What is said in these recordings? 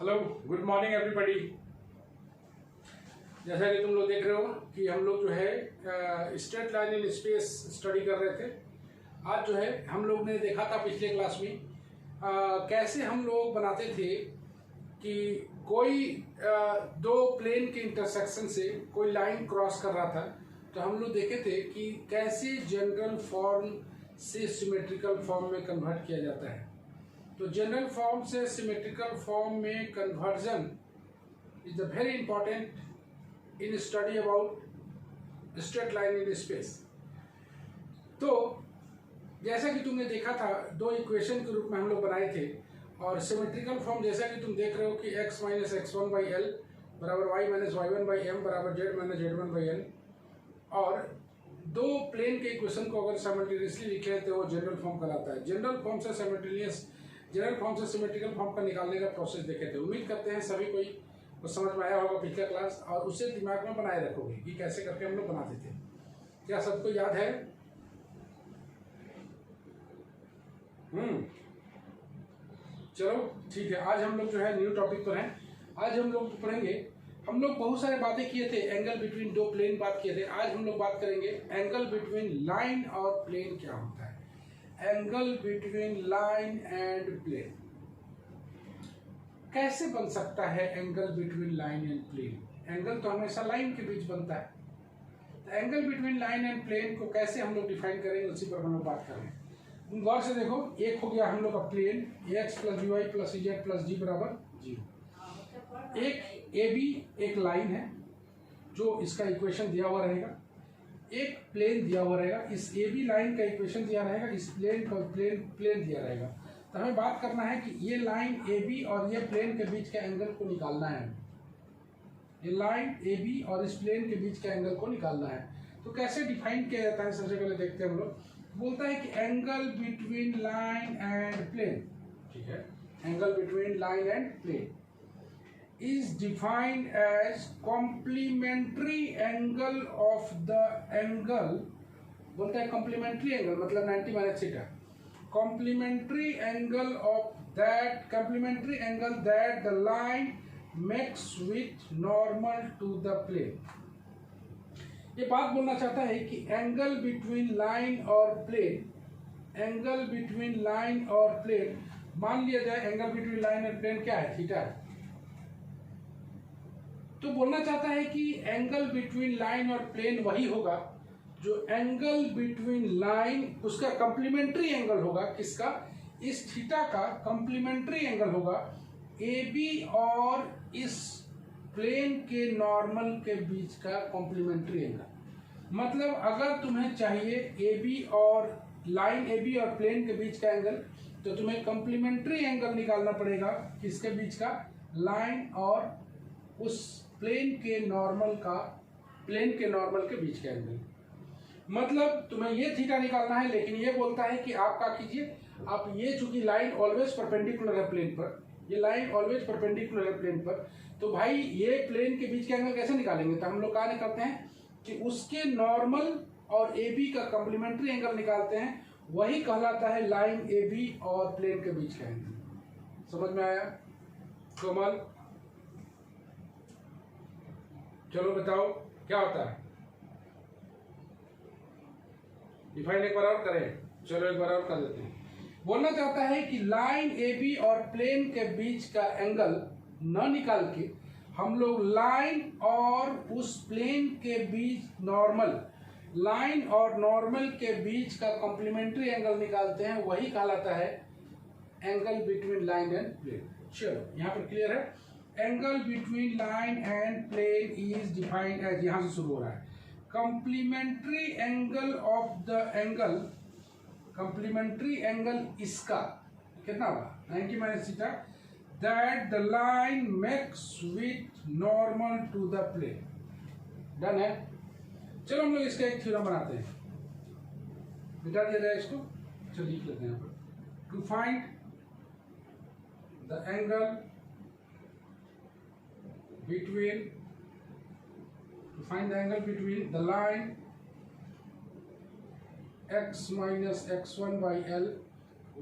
Hello, good morning everybody. जैसा कि तुम लोग देख रहे हो कि हम लोग जो है straight line in space study कर रहे थे। आज जो है हम लोग ने देखा था पिछले क्लास में कैसे हम लोग बनाते थे कि कोई दो प्लेन के इंटरसेक्शन से कोई लाइन क्रॉस कर रहा था, तो हम लोग देखे थे कि कैसे जनरल फॉर्म से सिमेट्रिकल फॉर्म में कन्वर्ट किया जाता है। तो जनरल फॉर्म से सिमेट्रिकल फॉर्म में conversion is the very important in study about straight line in space. तो जैसा कि तुमने देखा था, दो इक्वेशन के रूप में हम लोग बनाए थे, और सिमेट्रिकल फॉर्म जैसा कि तुम देख रहे हो कि x minus x1 by L बराबर y minus y1 by M बराबर z minus z1 by N. और दो प्लेन के इक्वेशन को अगर साइमल्टेनियसली लिखे तो वो जनरल फॉर्म कहलाता है। जनरल फॉर्म से सिमेट्रिकल फॉर्म का निकालने का प्रोसेस देखे थे। उम्मीद करते हैं सभी को समझ में आया होगा पिछला क्लास, और उसे दिमाग में बनाए रखोगे कि कैसे करके हम लोग बनाते थे। क्या सबको याद है? चलो ठीक है, आज हम लोग जो है न्यू टॉपिक पर हैं। आज हम लोग पढ़ेंगे, हम लोग बहुत सारे बातें किए थे, एंगल बिटवीन दो प्लेन बात किए थे। आज हम लोग बात करेंगे एंगल बिटवीन लाइन और प्लेन क्या होता है। Angle between line and plane कैसे बन सकता है? Angle between line and plane, angle तो हमेशा लाइन के बीच बनता है, तो angle between line and plane को कैसे हम लोग डिफाइन करेंगे, उसी पर हम लोग बात करेंगे। गौर से देखो, एक हो गया हम लोग का plane X plus B Y plus Z plus G बराबर 0। एक ए बी एक लाइन है जो इसका इक्वेशन दिया हुआ रहेगा, एक प्लेन दिया हुआ रहेगा, इस ए बी लाइन का इक्वेशन दिया रहेगा, इस प्लेन का प्लेन दिया रहेगा। तो हमें बात करना है कि ये लाइन ए बी और ये प्लेन के बीच के एंगल को निकालना है। ये लाइन ए बी और इस प्लेन के बीच के एंगल को निकालना है। तो कैसे डिफाइन किया जाता है, सबसे पहले देखते हैं हम लोग। बोलता है कि angle between line and plane, ठीक है, angle between line and plane is defined as complementary angle of the angle, बोलता है complementary angle मतलब 90 minus theta, complementary angle that the line makes with normal to the plane। ये बात बोलना चाहता है कि एंगल बिटवीन लाइन और प्लेन, एंगल बिटवीन लाइन और प्लेन, मान लिया जाए एंगल बिटवीन लाइन और प्लेन क्या है? थीटा है। तो बोलना चाहता है कि एंगल बिटवीन लाइन और प्लेन वही होगा जो एंगल बिटवीन लाइन, उसका कंप्लीमेंट्री एंगल होगा। किसका? इस थीटा का कंप्लीमेंट्री एंगल होगा ए बी और इस प्लेन के नॉर्मल के बीच का कंप्लीमेंट्री एंगल। मतलब अगर तुम्हें चाहिए ए बी और लाइन ए बी और प्लेन के बीच का एंगल, तो तुम्हें कंप्लीमेंट्री एंगल निकालना पड़ेगा किसके बीच का? लाइन और उस प्लेन के नॉर्मल के बीच का एंगल। मतलब तुम्हें ये थीटा निकालना है, लेकिन ये बोलता है कि आप क्या कीजिए, आप ये, चूंकि लाइन ऑलवेज परपेंडिकुलर है प्लेन पर, ये लाइन ऑलवेज परपेंडिकुलर है प्लेन पर, तो भाई ये प्लेन के बीच का एंगल कैसे निकालेंगे? तो हम लोग क्या निकालते हैं कि उसके नॉर्मल और ए बी का कम्प्लीमेंट्री एंगल निकालते हैं, वही कहलाता है लाइन ए बी और प्लेन के बीच का एंगल। समझ में आया? कोमल, चलो बताओ क्या होता है, डिफाइन एक बार और करें। चलो एक बार और कर देते हैं। बोलना चाहता है कि लाइन ए बी और प्लेन के बीच का एंगल न निकाल के हम लोग लाइन और उस प्लेन के बीच नॉर्मल, लाइन और नॉर्मल के बीच का कॉम्प्लीमेंट्री एंगल निकालते हैं, वही कहलाता है angle between line and plane. चलो यहाँ पर क्लियर है। Angle between line and plane is defined as, यहां से शुरू हो रहा है, complementary angle of the angle, complementary angle इसका कितना होगा? 90 minus theta, that the line makes with normal to the plane. Done है। चलो हम लोग इसका एक थ्योरम बनाते हैं, मिटा दिया जाए इसको। चलो लिख लेते हैं यहाँ पर, to find the angle between, to find the angle between the line x minus x1 by L,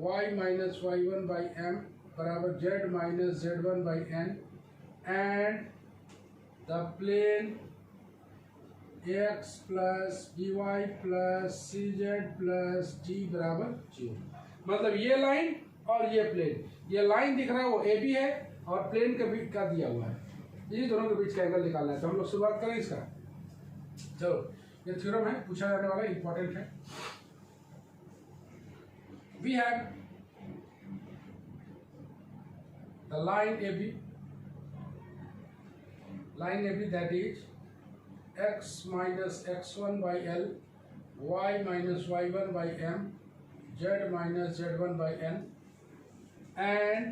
y minus y1 by M बराबर z minus z1 by N and the plane x plus B Y plus C Z plus T बराबर 0। मतलब ये line और ये plane, ये line दिख रहा है वो ए बी है और प्लेन के बीच का दिया हुआ है, ये दोनों के बीच का एंगल निकालना है। तो हम लोग शुरुआत करें इसका। चलो, ये थ्योरम है, पूछा जाने वाला, इंपॉर्टेंट है। We have the line A B that is x minus x1 by L, y minus y1 by m, z minus z1 by n, and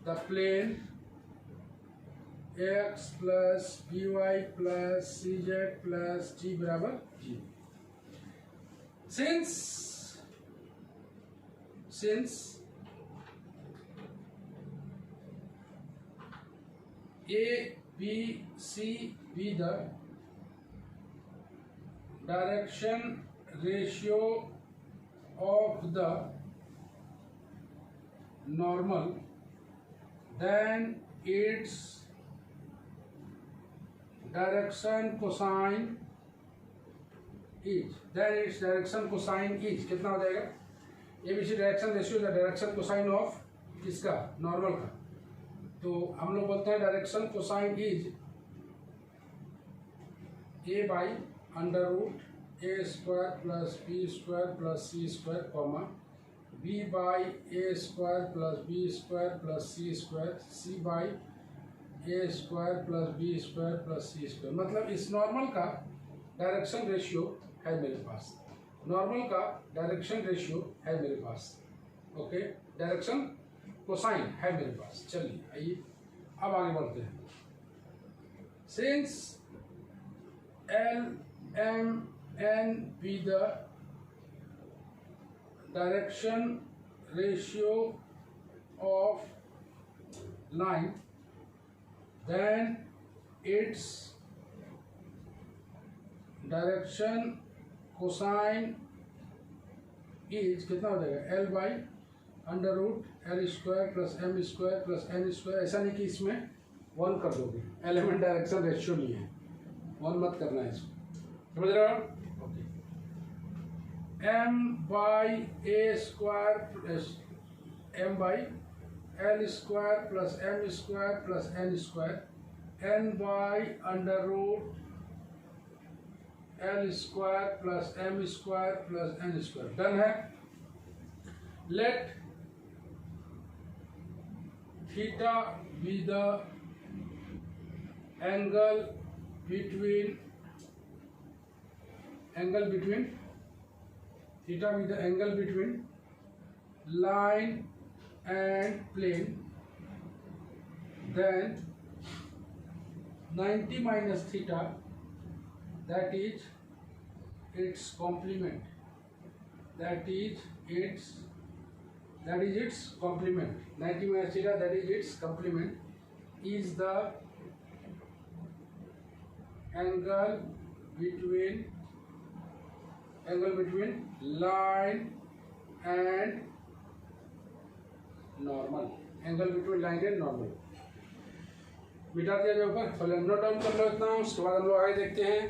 the plane x plus by plus cz plus t बराबर 0। Since A, B, C be the direction ratio of the normal, then its direction cosine is कितना हो जाएगा? ABC direction ratio the direction cosine of किसका? Normal का। तो हम लोग बोलते हैं direction cosine is a by under root A square plus B square plus C square comma b by A square plus B square plus C square, c by A square plus B square plus C square. मतलब इस normal का direction ratio है मेरे पास, normal का direction ratio है मेरे पास, okay, direction cosine है मेरे पास। चलिए आइए अब आगे बढ़ते हैं। Since L, M, N be the direction ratio of line, then its direction cosine is कितना हो जाएगा? L by under root L square plus M square plus N square. ऐसा नहीं कि इसमें 1 कर दोगे, एलिमेंट डायरेक्शन रेशियो नहीं है, 1 मत करना है इसको, समझ रहे हो? Okay, M by A square plus M by L square plus M square plus N square, N by under root L square plus M square plus N square. Done है। Let theta be the angle between theta be the angle between line and plane, then 90 minus theta, that is its complement, that is its complement, 90 minus theta, that is its complement, is the angle between line and normal, angle between line and normal। मिटा दिया जाए ऊपर, पहले note down कर लो इतना, उसके बाद हम लोग आगे देखते हैं।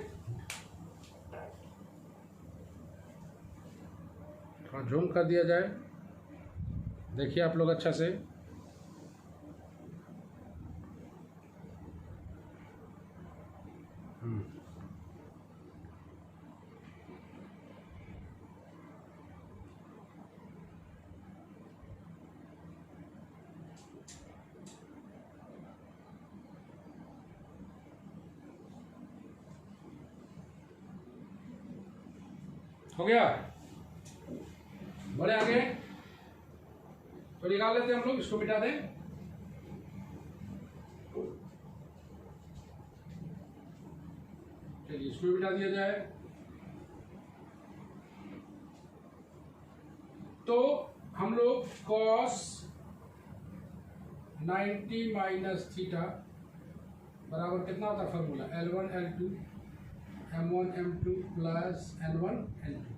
थोड़ा जूम कर दिया जाए, देखिए आप लोग अच्छा से। हो गया? बड़े आगे तो निकाल लेते हैं हम लोग, इसको मिटा दें। चलिए इसको मिटा दिया जाए। तो हम लोग cos 90 माइनस थीटा बराबर कितना होता है formula? L1 L2 M1 M2 plus N1 N2।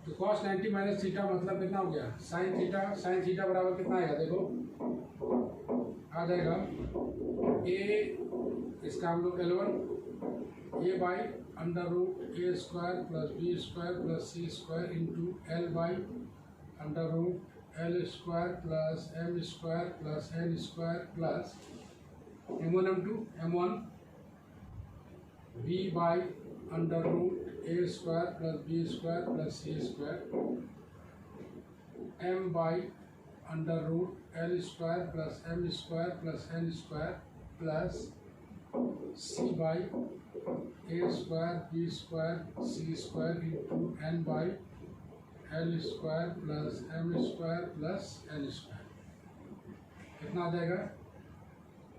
तो cos 90 माइनस थीटा मतलब कितना हो गया, साइन थीटा बराबर कितना आएगा, देखो आ जाएगा ए, इसका हम लोग L1 A by under root A square plus B square plus C square into L by under root L square plus M square plus N square plus m1 m1 v by under root A square plus B square plus C square m by under root L square plus M square plus N square plus C by A square B square C square into N by L square plus M square plus N square कितना आ जाएगा,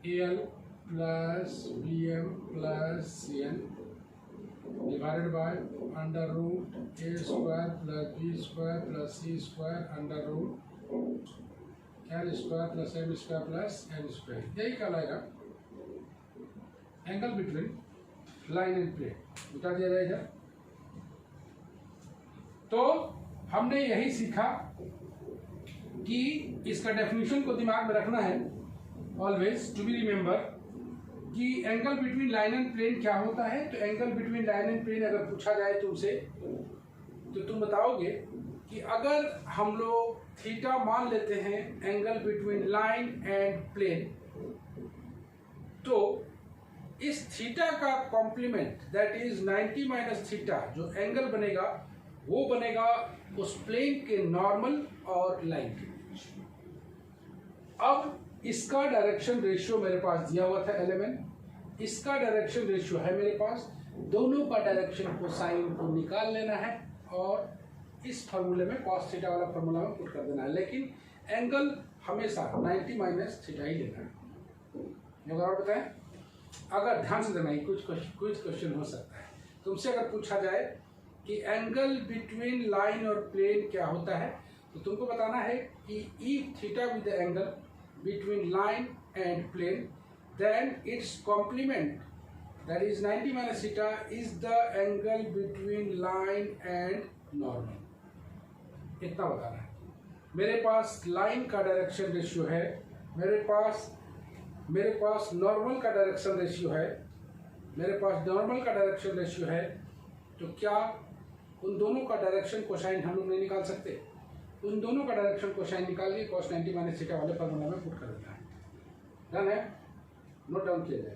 A L plus B M plus C N divided by under root A square plus B square plus C square under root L square plus M square plus N square, यही कहलाएगा angle between line and plane, बता दिया जाएगा। तो हमने यही सीखा कि इसका डेफिनेशन को दिमाग में रखना है ऑलवेज टू बी रिमेंबर कि angle between line and plane क्या होता है। तो angle between line and plane अगर पूछा जाए तुमसे तो तुम बताओगे कि अगर हम लोग थीटा मान लेते हैं angle between line and plane, तो इस थीटा का complement that is 90 minus theta जो एंगल बनेगा वो बनेगा उस प्लेन के नॉर्मल और लाइन के बीच। अब इसका डायरेक्शन रेशियो मेरे पास दिया हुआ था एलिमेंट, इसका डायरेक्शन रेशियो है मेरे पास, दोनों का डायरेक्शन को साइन को निकाल लेना है और इस फार्मूले में cos थीटा वाला फार्मूला में पुट कर देना है, लेकिन एंगल हमेशा 90 माइनस थीटा ही लेना है। और बताएं, अगर ध्यान से देना, कुछ क्वेश्चन हो सकता है तुमसे, अगर पूछा जाए कि एंगल बिटवीन लाइन और प्लेन क्या होता है तो तुमको बताना है कि if theta with the angle between line and plane then its complement that is 90 minus theta is the angle between line and normal। इतना बताना है। मेरे पास लाइन का डायरेक्शन रेशियो है, मेरे पास नॉर्मल का डायरेक्शन रेशियो है, मेरे पास नॉर्मल का डायरेक्शन रेशियो है, तो क्या उन दोनों का डायरेक्शन कोसाइन हम लोग नहीं निकाल सकते? उन दोनों का डायरेक्शन कोसाइन निकाल के cos 90 माइनस थीटा वाले फॉर्मूला में पुट कर देना है। डन है, नोट डाउन किया जाए।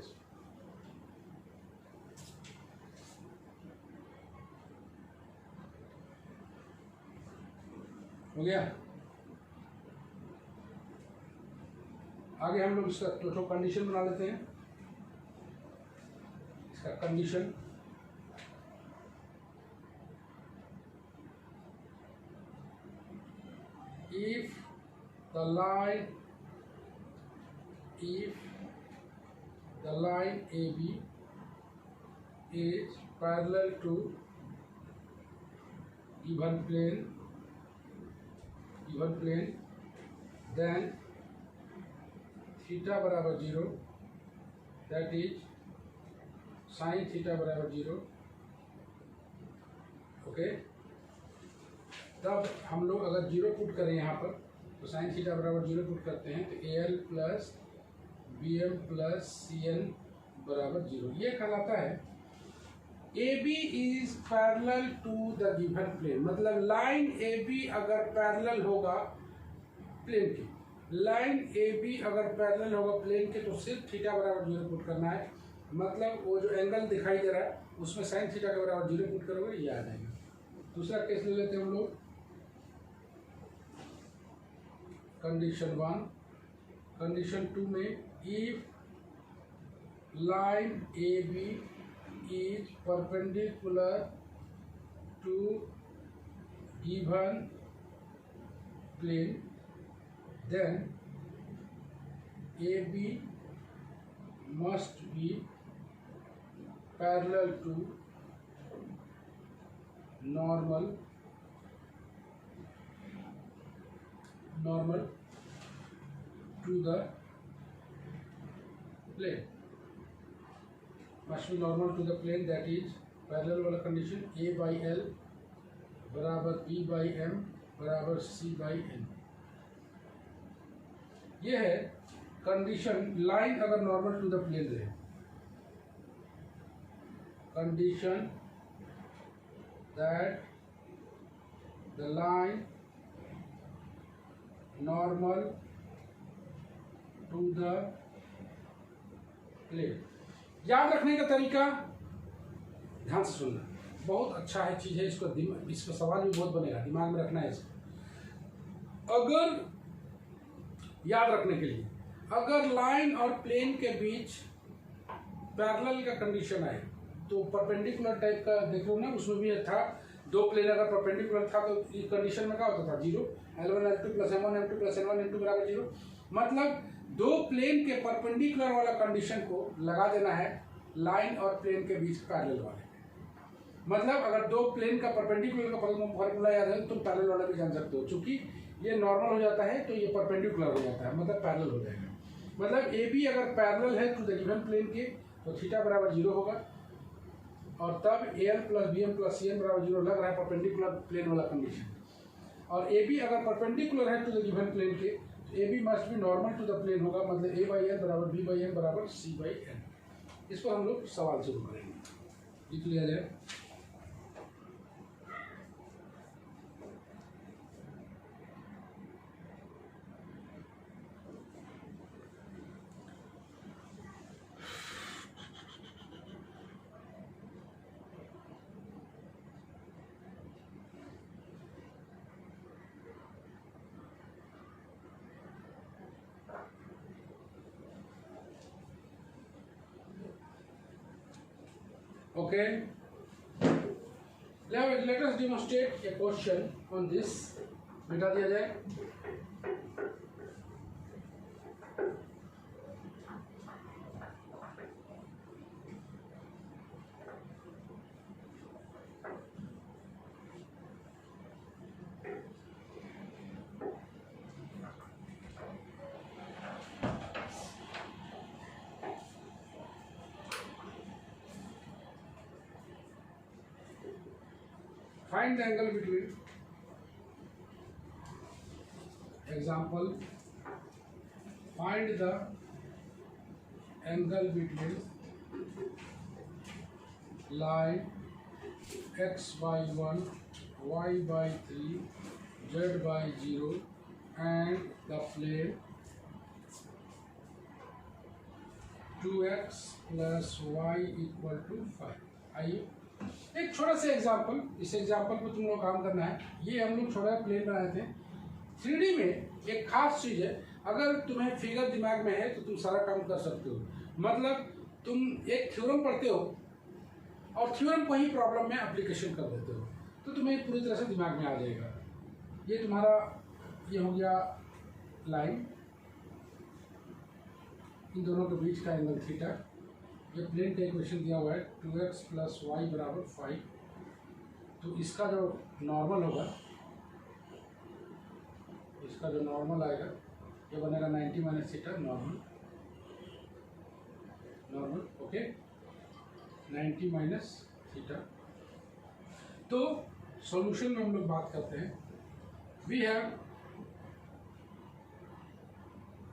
हो गया। आगे हम लोग इसका तो कंडीशन बना लेते हैं। इसका condition if the line AB is parallel to even plane then theta बराबर 0 that is sin theta बराबर 0। ओके, तब हम लोग अगर 0 पुट करें यहाँ पर तो sin थीटा बराबर 0 पुट करते हैं तो AL plus BM plus CN बराबर 0, ये कहलाता है AB is parallel to the given plane. मतलब लाइन AB अगर पैरेलल होगा प्लेन के, लाइन AB अगर पैरेलल होगा प्लेन के तो सिर्फ थीटा बराबर 0 पुट करना है। मतलब वो जो एंगल दिखाई दे रहा है उसमें sin थीटा के बराबर 0 पुट करोगे, ये आ जाएगा। दूसरा केस ले लेते हैं हम लोग, कंडीशन 1। कंडीशन 2 में if line AB is perpendicular to given plane then AB must be parallel to normal to the plane, must be normal to the plane, that is parallel वाला condition A by L बराबर P by M बराबर C by N. ये है condition line अगर normal to the plane रहे, condition that the line normal to the plane. याद रखने का तरीका ध्यान से सुनना, बहुत अच्छा है चीज़ है, इसको सवाल भी बहुत बनेगा, दिमाग में रखना है इसको। अगर याद रखने के लिए, अगर लाइन और प्लेन के बीच पैरेलल का कंडीशन आए तो परपेंडिकुलर टाइप का देख लो ना, उसमें भी था दो प्लेन अगर परपेंडिकुलर था तो इस कंडीशन में क्या होता था, zero. L1 L2 plus M1 M2 plus N1 N2 बराबर जीरो। मतलब दो प्लेन के परपेंडिकुलर वाला कंडीशन को लगा देना है लाइन और प्लेन के बीच पैरेलल वाले। मतलब अगर दो प्लेन का परपेंडिकुलर का फॉर्मूला याद है तो तुम पैरेलल वाला भी जान सकते हो, क्योंकि ये नॉर्मल हो जाता है तो ये परपेंडिकुलर हो जाता है, मतलब पैरेलल हो जाएगा। मतलब ए बी अगर पैरेलल है टू द गिवन प्लेन के तो थीटा बराबर जीरो होगा, और तब a L plus B M plus C n बराबर जीरो लग रहा है परपेंडिकुलर प्लेन वाला कंडीशन। और ए बी अगर परपेंडिकुलर है टू द गिवन प्लेन के तो A B must be normal to the plane होगा, मतलब ए बाई एन बराबर बी बाई एन बराबर सी बाई एन। इस पर हम लोग सवाल शुरू करेंगे, लिख लिया जाए। Okay, let us demonstrate a question on this. बिठा दिया जाए। Find the angle between, example, find the angle between line x by 1, y by 3, z by 0 and the plane 2x plus y equal to 5। आइए एक छोटा सा example, इस example पे तुम लोग काम करना है। ये हम लोग छोटा प्लेन बनाए थे। 3D में एक खास चीज़ है, अगर तुम्हें फिगर दिमाग में है तो तुम सारा काम कर सकते हो। मतलब तुम एक थ्योरम पढ़ते हो और थ्योरम को ही प्रॉब्लम में एप्लीकेशन कर देते हो, तो तुम्हें पूरी तरह से दिमाग में आ जाएगा। ये तुम्हारा ये हो गया लाइन, इन दोनों के बीच का एंगल थीटा। ये प्लेन का इक्वेशन दिया हुआ है 2x प्लस वाई बराबर 5। तो इसका जो नॉर्मल होगा, इसका जो नॉर्मल आएगा ये बनेगा 90 minus theta normal, okay, 90 minus theta. तो सॉल्यूशन में हम लोग बात करते हैं। We have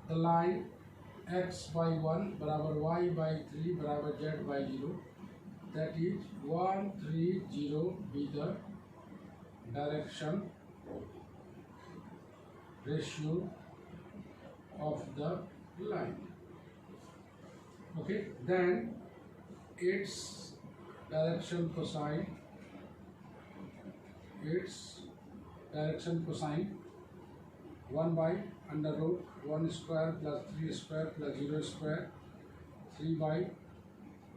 the line x by 1 बराबर y by 3 बराबर z by 0, that is 1 3 0 be the direction ratio of the line, okay, then its direction cosine 1 by under root 1 square plus 3 square plus 0 square 3 by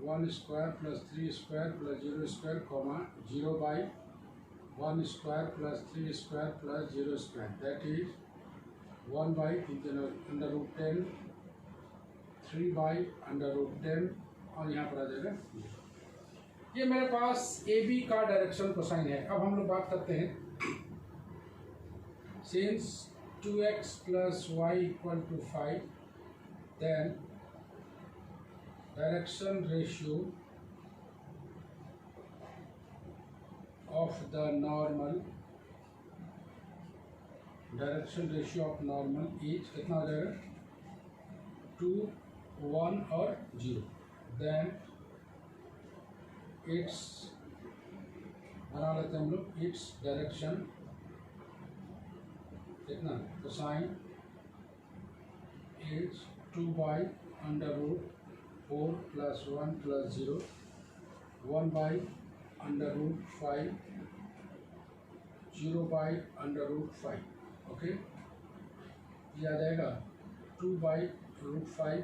1 square plus 3 square plus 0 square comma 0 by 1 square plus 3 square plus 0 square, that is 1 by under root 10 3 by under root 10 और यहाँ पर आ जाएगा। ये मेरे पास A B का direction cosine है। अब हम लोग बात करते हैं, since 2x plus y equal to 5, then direction ratio of the normal, direction ratio of normal is कितना हो जाएगा 2, 1 और 0, देन इट्स बना लेते हैं हम लोग, इट्स डायरेक्शन कितना कोसाइन इज 2/√4 + 1 + 0, 1/√5, 0/√5, ओके। ये आ जाएगा 2/√5,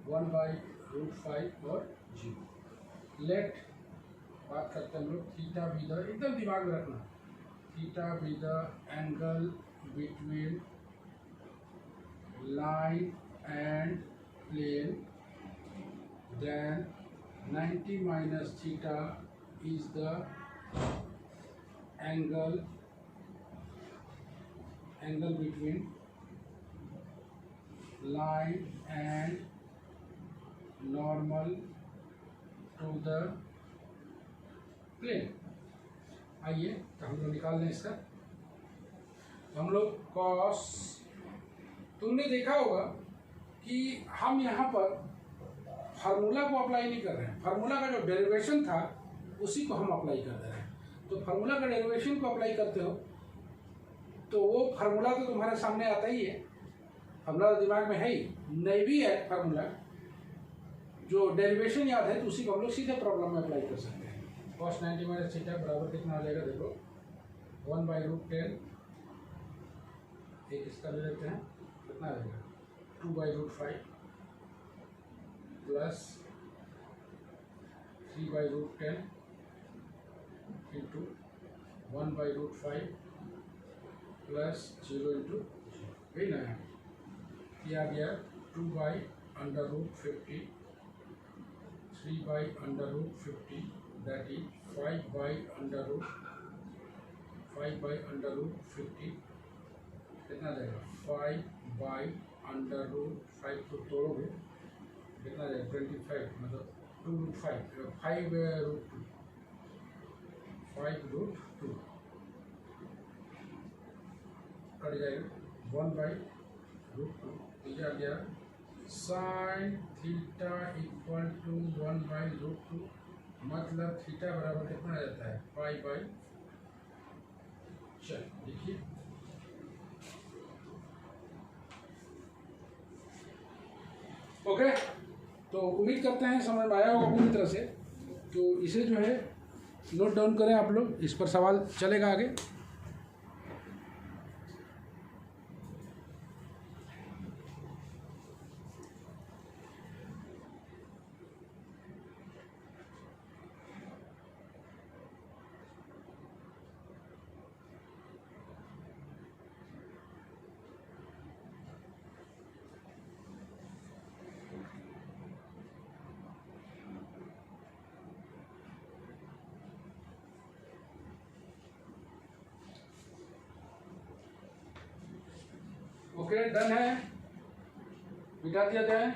1/√5 और 0। लेट बात करते हैं हम लोग थीटा बी द, एकदम दिमाग में रखना, theta be the angle between line and plane, then 90 - theta is the angle between line and normal to the plane. आइए तो हम लोग निकाल लें इसका। तो हम लोग कॉस, तुमने देखा होगा कि हम यहाँ पर फार्मूला को अप्लाई नहीं कर रहे हैं, फार्मूला का जो डेरिवेशन था उसी को हम अप्लाई कर रहे हैं। तो फार्मूला का डेरिवेशन को अप्लाई करते हो तो वो फार्मूला तो तुम्हारे सामने आता ही है, फार्मूला तो दिमाग में है ही, नहीं भी है फार्मूला, जो डेरिवेशन याद है तो उसी को हम लोग सीधे प्रॉब्लम में अप्लाई कर सकते हैं। cos 90 - थीटा बराबर कितना आ जाएगा, देखो 1/√10, एक इसका ले लेते हैं, कितना आ जाएगा 2/√5 प्लस 3/√10 इंटू 1/√5 प्लस 0 इंटू 0, यही ना है। ये आ गया 2/√50, 3/√50, दैट इज 5/√50, कितना जाएगा 5/√5 को तोड़ोगे कितना जाएगा 25, मतलब 2√5, 5√2 कट जाएगा 1/√2। ये आ गया साइन थीटा इक्वल टू 1/√2, मतलब थीटा बराबर कितना आ जाता है पाई। चल देखिए, ओके। तो उम्मीद करते हैं समझ में आया होगा पूरी तरह से। तो इसे जो है नोट डाउन करें आप लोग, इस पर सवाल चलेगा आगे। ओके, डन है, मिटा दिया जाए।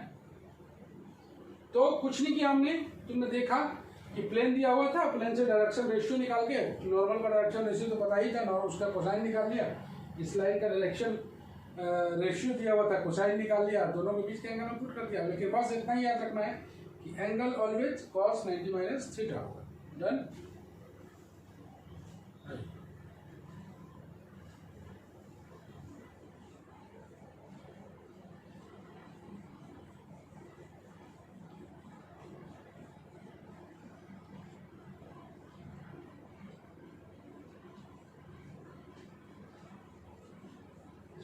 तो कुछ नहीं किया हमने, तुमने देखा कि प्लेन दिया हुआ था, प्लेन से डायरेक्शन रेशियो निकाल के, नॉर्मल का डायरेक्शन रेशियो तो पता ही था, और उसका कोसाइन निकाल लिया, इस लाइन का डायरेक्शन रेशियो दिया हुआ था, कोसाइन निकाल लिया, दोनों के बीच का एंगल पुट कर दिया। लेकिन बस इतना ही याद रखना है कि एंगल ऑलवेज cos 90 - थीटा होगा। डन।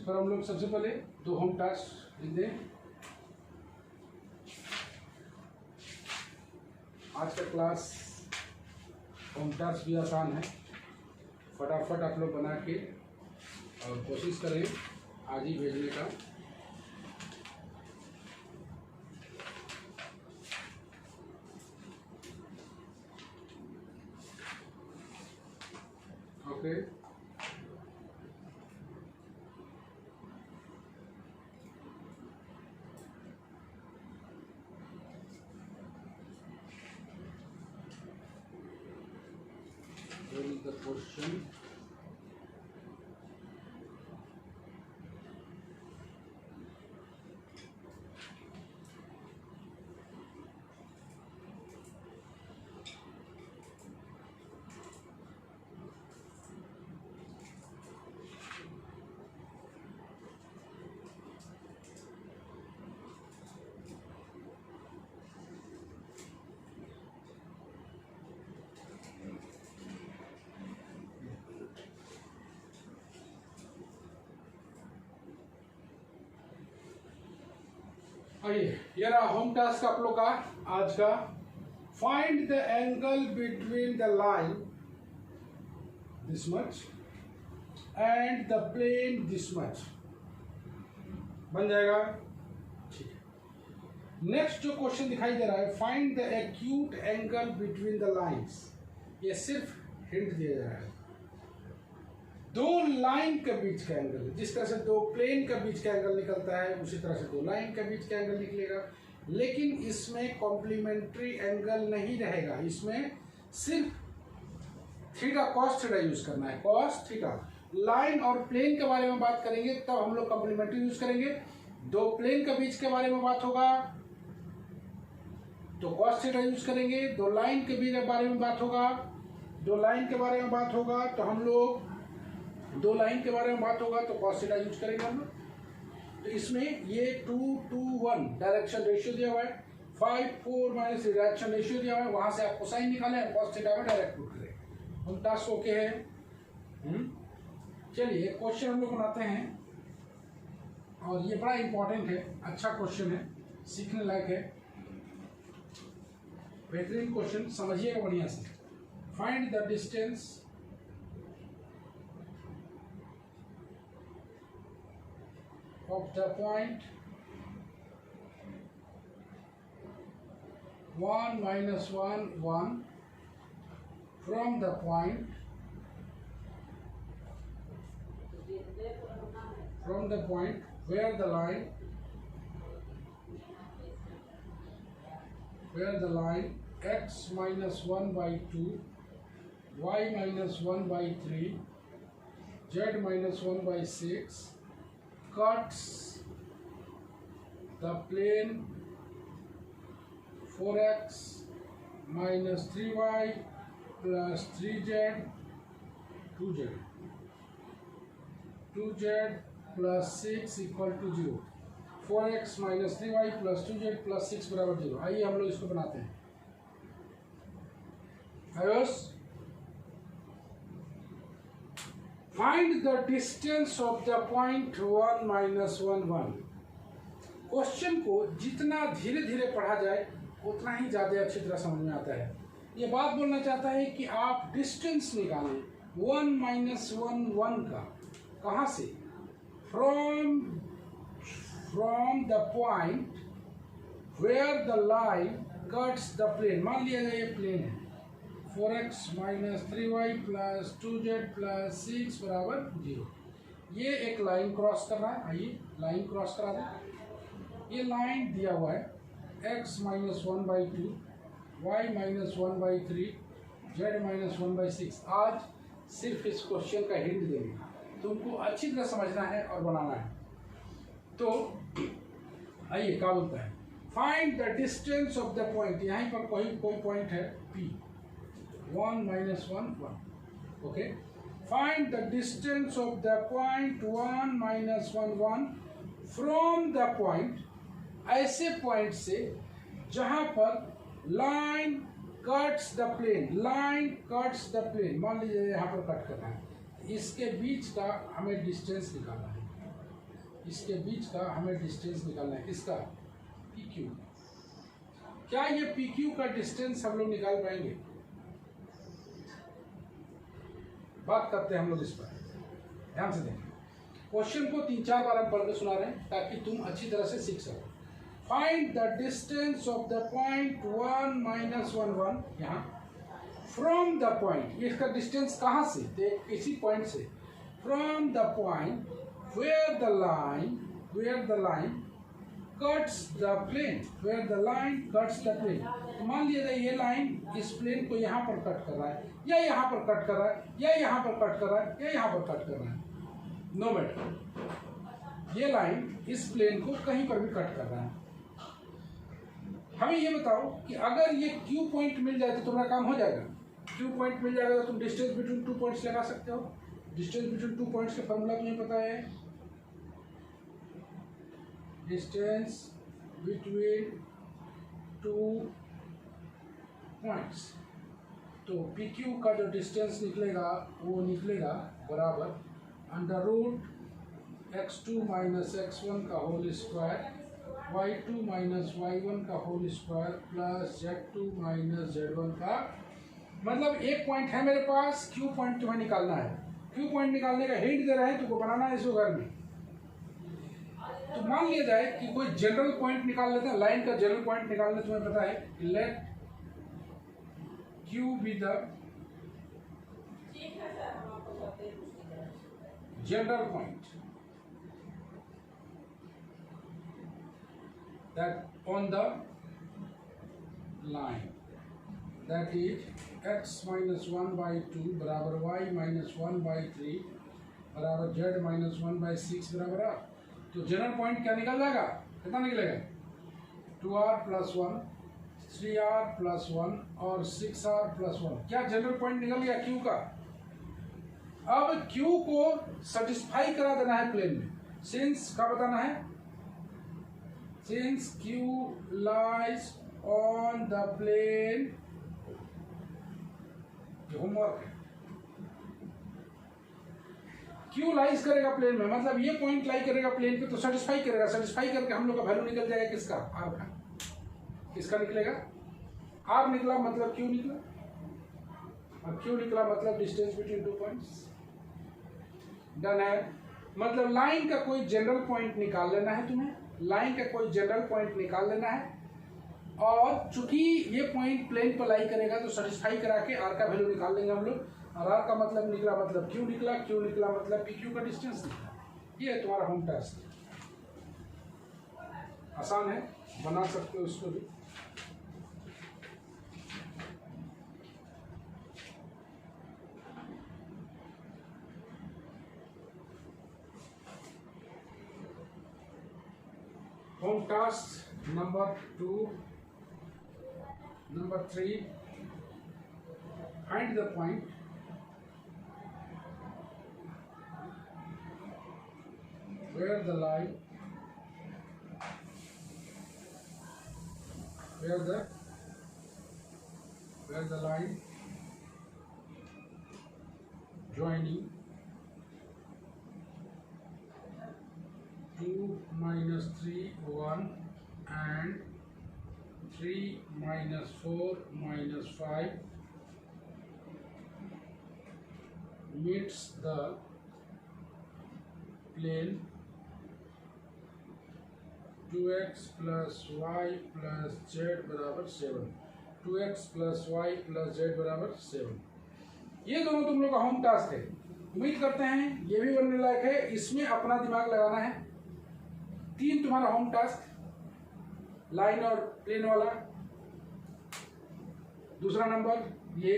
पर हम लोग सबसे पहले 2 होम टास्क लिख दें। आज का क्लास होम टास्क भी आसान है, फटाफट आप लोग बना के और कोशिश करें आज ही भेजने का। Okay, Here is the question. आइए, ये रहा होम टास्क आप लोग का आज का। Find the angle between the line this much and the plane this much. बन जाएगा, ठीक है। नेक्स्ट जो क्वेश्चन दिखाई दे रहा है, find the acute angle between the lines. ये सिर्फ हिंट दिया जा रहा है। दो लाइन के बीच का एंगल, जिस तरह से दो प्लेन के बीच का एंगल निकलता है उसी तरह से दो लाइन के बीच का एंगल निकलेगा, लेकिन इसमें कॉम्प्लीमेंट्री एंगल नहीं रहेगा। इसमें सिर्फ थीटा कॉस थीटा यूज करना है, कॉस थीटा। लाइन और प्लेन के बारे में बात करेंगे तब हम लोग कॉम्प्लीमेंट्री यूज करेंगे। दो प्लेन के बीच के बारे में बात होगा तो कॉस थीटा यूज करेंगे। दो लाइन के बीच बारे में बात होगा, दो लाइन के बारे में बात होगा तो हम लोग दो लाइन के बारे में बात होगा तो कॉस थीटा यूज करेंगे हम लोग। तो इसमें ये 2 2 1 डायरेक्शन रेशियो दिया हुआ है, 5 4 माइनस डायरेक्शन रेशियो दिया हुआ है। वहां से आपको साइन निकाले हैं, कॉस थीटा में डायरेक्ट पुट करें। हम टास्क ओके है। चलिए एक क्वेश्चन हम लोग बनाते हैं और ये बड़ा इंपॉर्टेंट है, अच्छा क्वेश्चन है, सीखने लायक है, बेहतरीन क्वेश्चन, समझिएगा बढ़िया से। Find the distance of the point 1 minus 1 1 from the point where the line x minus 1 by 2 y minus 1 by 3 z minus 1 by 6 cuts the plane 4x minus 3y plus 3z 2z plus 6 equal to 0। 4x minus 3y plus 2z plus 6 बराबर 0। आइए हम लोग इसको बनाते हैं। Ayush, find the distance of the point 1 minus 1 1। Question को जितना धीरे धीरे पढ़ा जाए उतना ही ज़्यादा अच्छी तरह समझ में आता है। ये बात बोलना चाहता है कि आप डिस्टेंस निकालें 1 माइनस 1 1 का। कहाँ से? From the point where the line cuts the plane. मान लिया जाए ये प्लेन है, 4x minus 3y plus 2z plus 6 बराबर 0। ये एक लाइन क्रॉस कर रहा है, आइए लाइन क्रॉस करा दें। ये लाइन दिया हुआ है x minus 1 by 2, y minus 1 by 3, z minus 1 by 6। आज सिर्फ इस क्वेश्चन का हिंट देंगे, तुमको अच्छी तरह समझना है और बनाना है। तो आइए क्या बोलता है, find the distance of the point. यहाँ पर कोई पॉइंट है P, 1 minus 1 1। okay, find the distance of the point 1 minus 1 1 from the point, ऐसे पॉइंट से जहां पर line cuts the plane, line cuts the plane. मान लीजिए यहाँ पर कट करना है, इसके बीच का हमें डिस्टेंस निकालना है, इसके बीच का हमें डिस्टेंस निकालना है। किसका? PQ। क्या ये PQ का डिस्टेंस हम लोग निकाल पाएंगे? बात करते हैं हम लोग इस पर, ध्यान से देखें। क्वेश्चन को 3-4 बार हम पढ़ के सुना रहे हैं ताकि तुम अच्छी तरह से सीख सको। Find the distance of the point 1 minus 1 1 यहाँ फ्रॉम द पॉइंट। ये इसका डिस्टेंस कहाँ से? देख, इसी पॉइंट से। From the point where the line cuts the plane, where the line cuts the plane. तो मान लिया जाए ये लाइन इस प्लेन को यहाँ पर कट कर रहा है, या यहाँ पर कट कर रहा है, या यहाँ पर कट कर रहा है, या यहाँ पर कट कर रहा है, नो मैटर, ये लाइन इस प्लेन को कहीं पर भी कट कर रहा है। हमें ये बताओ कि अगर ये Q पॉइंट मिल जाए तो तुम्हारा काम हो जाएगा। Q पॉइंट मिल जाएगा तो तुम डिस्टेंस बिटवीन 2 पॉइंट्स लगा सकते हो। डिस्टेंस बिटवीन 2 पॉइंट्स का फॉर्मूला तुम्हें पता है, डिस्टेंस बिटवीन 2 पॉइंट्स। तो PQ का जो डिस्टेंस निकलेगा वो निकलेगा बराबर under root x2 minus x1 का whole square, y2 minus y1 का whole square plus z2 minus z1 का, मतलब एक पॉइंट है मेरे पास, Q पॉइंट तुम्हें निकालना है। Q पॉइंट निकालने का हिंट दे रहा है, तुमको बनाना है इसको घर में। तो मान लिया जाए कि कोई जनरल पॉइंट निकाल लेते हैं, लाइन का जनरल पॉइंट निकालने तुम्हें पता है, let Q be the general point that on the line, that is x minus 1 by 2 बराबर y minus 1 by 3 बराबर z minus 1 by 6 बराबर r। तो जनरल पॉइंट क्या निकल जाएगा, कितना निकलेगा, 2r प्लस 1, 3r प्लस 1 और 6r प्लस 1। क्या जनरल पॉइंट निकल गया Q का। अब Q को सेटिस्फाई करा देना है प्लेन में, सिंस का बताना है, since Q lies on the plane, ये होमवर्क है, Q लाइज करेगा प्लेन में, मतलब ये पॉइंट लाई करेगा प्लेन पे तो सेटिस्फाई करेगा, सेटिस्फाई करके हम लोग का वैल्यू निकल जाएगा किसका, R का। किसका निकलेगा, R निकला मतलब Q निकला, और Q निकला मतलब डिस्टेंस बिटवीन 2 पॉइंट्स। डन है। मतलब लाइन का कोई जनरल पॉइंट निकाल लेना है तुम्हें, लाइन का कोई जनरल पॉइंट निकाल लेना है, और चूंकि ये पॉइंट प्लेन पर लाई करेगा तो सेटिस्फाई करा के आर का वैल्यू निकाल लेंगे हम लोग, और आर का मतलब निकला मतलब क्यू निकला, क्यू निकला मतलब PQ का डिस्टेंस निकला। ये है तुम्हारा होम टास्क, आसान है, बना सकते हो इसको भी। Home task number 2, number 3, find the point where the line, where the line joining 2 minus 3 1 and 3 minus 4 minus 5 meets the plane 2x plus y plus z बराबर 7, 2x plus y plus z बराबर 7। ये दोनों तुम लोग का home task है, उम्मीद करते हैं ये भी बनने लायक है, इसमें अपना दिमाग लगाना है। 3 तुम्हारा होम टास्क, लाइन और प्लेन वाला, दूसरा नंबर ये,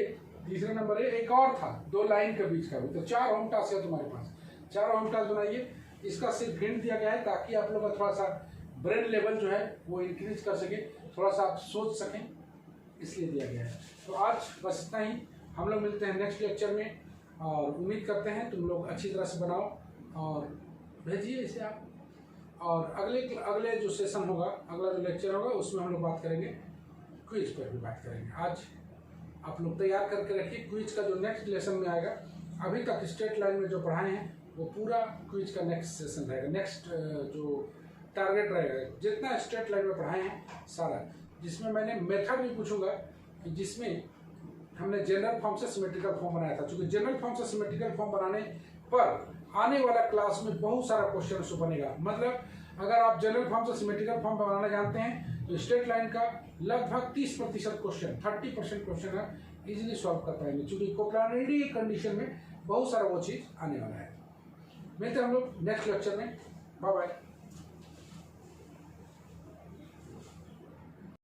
तीसरा नंबर है एक और था 2 लाइन के बीच का भी, तो 4 होम टास्क है तुम्हारे पास। 4 होम टास्क बनाइए, इसका सिर्फ हिंट दिया गया है ताकि आप लोग का थोड़ा सा ब्रेन लेवल जो है वो इंक्रीज कर सके, थोड़ा सा आप सोच सकें, इसलिए दिया गया है। तो आज बस इतना ही, हम लोग मिलते हैं नेक्स्ट लेक्चर में, और उम्मीद करते हैं तुम लोग अच्छी तरह से बनाओ और भेजिए इसे आप। और अगले जो सेशन होगा, अगला जो लेक्चर होगा उसमें हम लोग बात करेंगे, क्विज पर भी बात करेंगे। आज आप लोग तैयार करके रखिए, क्विज का जो नेक्स्ट लेसन में आएगा, अभी तक स्ट्रेट लाइन में जो पढ़ाए हैं वो पूरा क्विज का नेक्स्ट सेशन रहेगा, नेक्स्ट जो टारगेट रहेगा, जितना स्ट्रेट लाइन में पढ़ाए हैं सारा, जिसमें मैंने मेथड भी पूछूंगा कि जिसमें हमने जनरल फॉर्म से सिमेट्रिकल फॉर्म बनाया था, क्योंकि जनरल फॉर्म से सिमेट्रिकल फॉर्म बनाने पर आने वाला क्लास में बहुत सारा क्वेश्चन बनेगा। मतलब अगर आप जनरल फॉर्म से सिमेट्रिकल फॉर्म बनाना जानते हैं तो स्ट्रेट लाइन का लगभग 30% क्वेश्चन, 30% क्वेश्चन आप इजीली सॉल्व कर पाएंगे, क्योंकि कोप्लानरी कंडीशन में बहुत सारा वो चीज़ आने वाला है। मिलते हैं हम लोग नेक्स्ट लेक्चर में, बाय बाय।